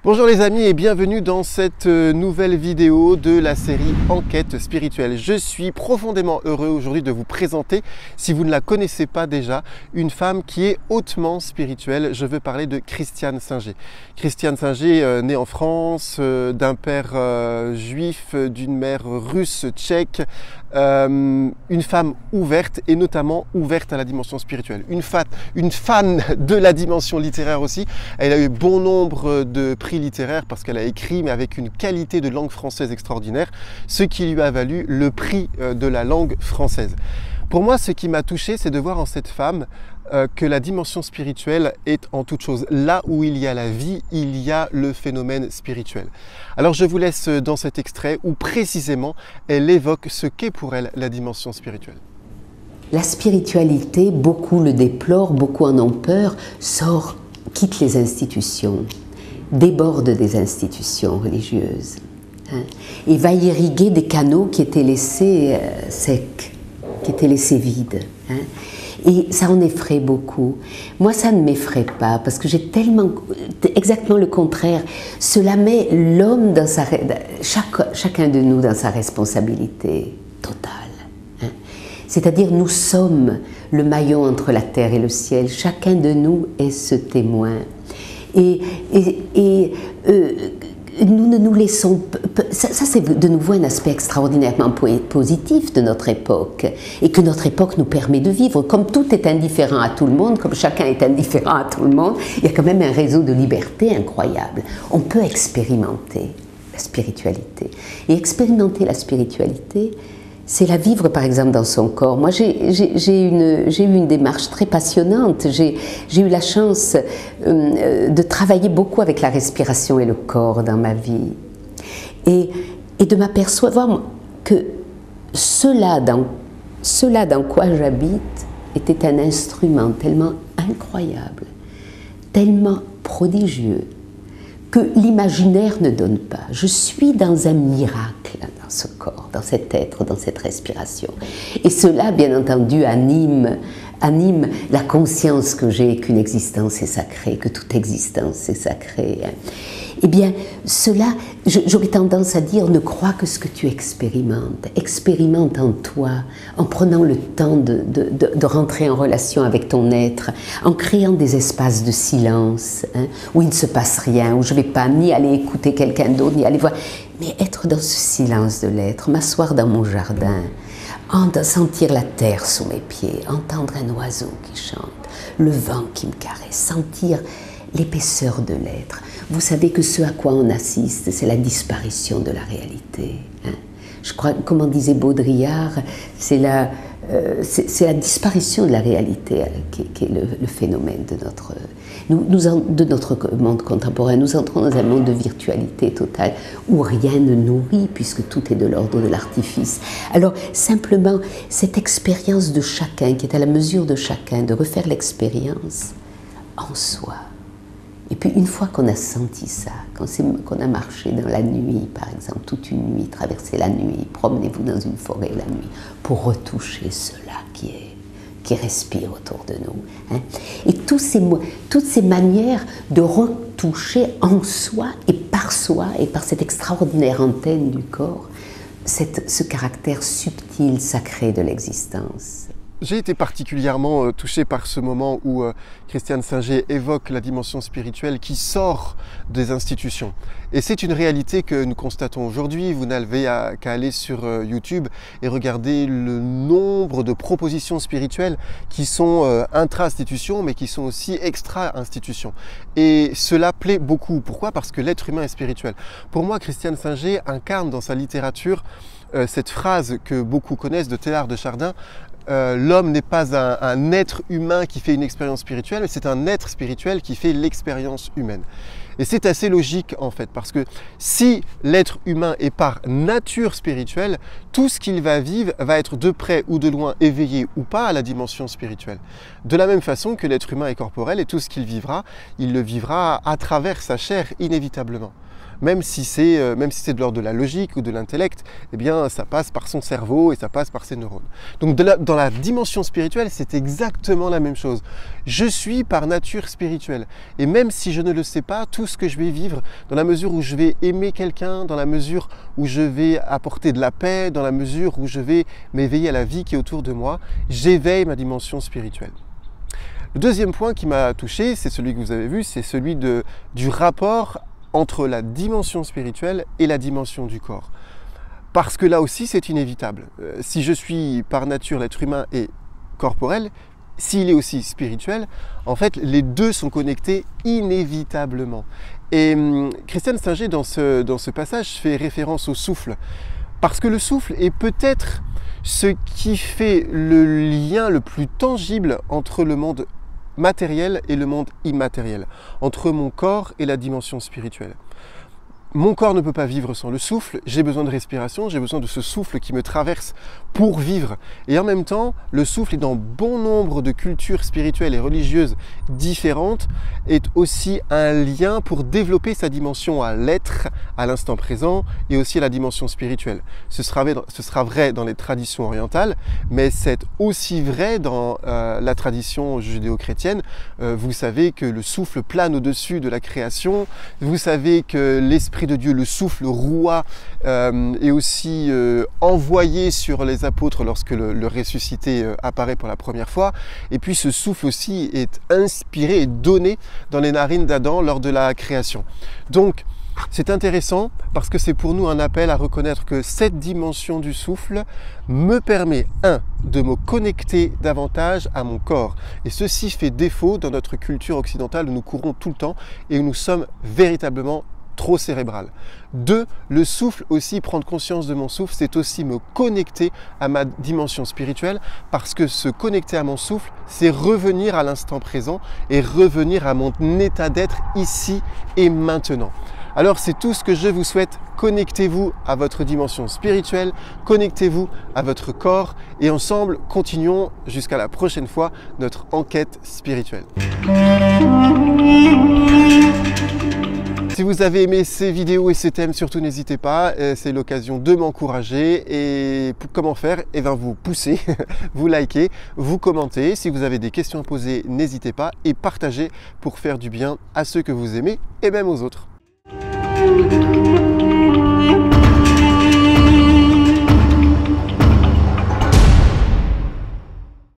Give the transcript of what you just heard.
Bonjour les amis et bienvenue dans cette nouvelle vidéo de la série Enquête spirituelle. Je suis profondément heureux aujourd'hui de vous présenter, si vous ne la connaissez pas déjà, une femme qui est hautement spirituelle. Je veux parler de Christiane Singer. Christiane Singer, née en France, d'un père juif, d'une mère russe tchèque, une femme ouverte et notamment ouverte à la dimension spirituelle. Une fan de la dimension littéraire aussi. Elle a eu bon nombre de prix littéraires parce qu'elle a écrit mais avec une qualité de langue française extraordinaire, ce qui lui a valu le prix de la langue française. Pour moi, ce qui m'a touché, c'est de voir en cette femme que la dimension spirituelle est en toute chose. Là où il y a la vie, il y a le phénomène spirituel. Alors je vous laisse dans cet extrait où précisément elle évoque ce qu'est pour elle la dimension spirituelle. La spiritualité, beaucoup le déplorent, beaucoup en ont peur, quitte les institutions, déborde des institutions religieuses, et va irriguer des canaux qui étaient laissés secs, qui étaient laissés vides. Et ça en effraie beaucoup. Moi, ça ne m'effraie pas, parce que j'ai tellement... Exactement le contraire. Cela met l'homme dans chacun de nous dans sa responsabilité totale. C'est-à-dire, nous sommes le maillon entre la terre et le ciel. Chacun de nous est ce témoin. Et nous ne nous laissons... Ça c'est de nouveau un aspect extraordinairement positif de notre époque, et que notre époque nous permet de vivre. Comme tout est indifférent à tout le monde, comme chacun est indifférent à tout le monde, il y a quand même un réseau de liberté incroyable. On peut expérimenter la spiritualité. Et expérimenter la spiritualité, c'est la vivre par exemple dans son corps. Moi j'ai eu une démarche très passionnante. J'ai eu la chance de travailler beaucoup avec la respiration et le corps dans ma vie. Et de m'apercevoir que cela dans quoi j'habite était un instrument tellement incroyable, tellement prodigieux, que l'imaginaire ne donne pas. Je suis dans un miracle dans ce corps, dans cet être, dans cette respiration. Et cela, bien entendu, anime la conscience que j'ai qu'une existence est sacrée, que toute existence est sacrée. Eh bien, cela, j'aurais tendance à dire, ne crois que ce que tu expérimentes. Expérimente en toi, en prenant le temps de rentrer en relation avec ton être, en créant des espaces de silence, où il ne se passe rien, où je ne vais pas ni aller écouter quelqu'un d'autre, ni aller voir, mais être dans ce silence de l'être, m'asseoir dans mon jardin, sentir la terre sous mes pieds, entendre un oiseau qui chante, le vent qui me caresse, sentir l'épaisseur de l'être. Vous savez que ce à quoi on assiste, c'est la disparition de la réalité. Je crois, comme en disait Baudrillard, c'est la disparition de la réalité qui est le phénomène de notre monde contemporain. Nous entrons dans un monde de virtualité totale où rien ne nourrit puisque tout est de l'ordre de l'artifice. Alors simplement, cette expérience de chacun, qui est à la mesure de chacun, de refaire l'expérience en soi. Et puis une fois qu'on a senti ça, qu'on a marché dans la nuit, par exemple, toute une nuit, traversé la nuit, promenez-vous dans une forêt la nuit, pour retoucher cela qui respire autour de nous. Et toutes ces manières de retoucher en soi et par cette extraordinaire antenne du corps, ce caractère subtil, sacré de l'existence. J'ai été particulièrement touché par ce moment où Christiane Singer évoque la dimension spirituelle qui sort des institutions. Et c'est une réalité que nous constatons aujourd'hui. Vous n'avez qu'à aller sur YouTube et regarder le nombre de propositions spirituelles qui sont intra-institutions, mais qui sont aussi extra-institutions. Et cela plaît beaucoup. Pourquoi? Parce que l'être humain est spirituel. Pour moi, Christiane Singer incarne dans sa littérature cette phrase que beaucoup connaissent de Teilhard de Chardin: l'homme n'est pas un être humain qui fait une expérience spirituelle, mais c'est un être spirituel qui fait l'expérience humaine. Et c'est assez logique en fait, parce que si l'être humain est par nature spirituelle, tout ce qu'il va vivre va être de près ou de loin éveillé ou pas à la dimension spirituelle. De la même façon que l'être humain est corporel et tout ce qu'il vivra, il le vivra à travers sa chair inévitablement. même si c'est de l'ordre de la logique ou de l'intellect, eh bien ça passe par son cerveau et ça passe par ses neurones. Donc dans la dimension spirituelle, c'est exactement la même chose. Je suis par nature spirituel. Et même si je ne le sais pas, tout ce que je vais vivre, dans la mesure où je vais aimer quelqu'un, dans la mesure où je vais apporter de la paix, dans la mesure où je vais m'éveiller à la vie qui est autour de moi, j'éveille ma dimension spirituelle. Le deuxième point qui m'a touché, c'est celui que vous avez vu, c'est celui du rapport entre la dimension spirituelle et la dimension du corps. Parce que là aussi, c'est inévitable. Si je suis par nature l'être humain et corporel, s'il est aussi spirituel, en fait, les deux sont connectés inévitablement. Et Christiane Singer, dans ce passage, fait référence au souffle. Parce que le souffle est peut-être ce qui fait le lien le plus tangible entre le monde matériel et le monde immatériel, entre mon corps et la dimension spirituelle. Mon corps ne peut pas vivre sans le souffle, j'ai besoin de respiration, j'ai besoin de ce souffle qui me traverse pour vivre. Et en même temps, le souffle est dans bon nombre de cultures spirituelles et religieuses différentes, est aussi un lien pour développer sa dimension à l'être, à l'instant présent, et aussi à la dimension spirituelle. Ce sera vrai dans les traditions orientales, mais c'est aussi vrai dans la tradition judéo-chrétienne. Vous savez que le souffle plane au-dessus de la création, vous savez que l'Esprit de Dieu, le souffle roi, est aussi envoyé sur les apôtres lorsque le ressuscité apparaît pour la première fois. Et puis ce souffle aussi est inspiré et donné dans les narines d'Adam lors de la création. Donc c'est intéressant parce que c'est pour nous un appel à reconnaître que cette dimension du souffle me permet, de me connecter davantage à mon corps. Et ceci fait défaut dans notre culture occidentale où nous courons tout le temps et où nous sommes véritablement trop cérébral. 2, le souffle aussi, prendre conscience de mon souffle, c'est aussi me connecter à ma dimension spirituelle, parce que se connecter à mon souffle, c'est revenir à l'instant présent et revenir à mon état d'être ici et maintenant. Alors c'est tout ce que je vous souhaite. Connectez-vous à votre dimension spirituelle, connectez-vous à votre corps et ensemble, continuons jusqu'à la prochaine fois notre enquête spirituelle. Si vous avez aimé ces vidéos et ces thèmes, surtout n'hésitez pas, c'est l'occasion de m'encourager. Et comment faire? Eh bien vous poussez, vous likez, vous commentez. Si vous avez des questions à poser, n'hésitez pas et partagez pour faire du bien à ceux que vous aimez et même aux autres.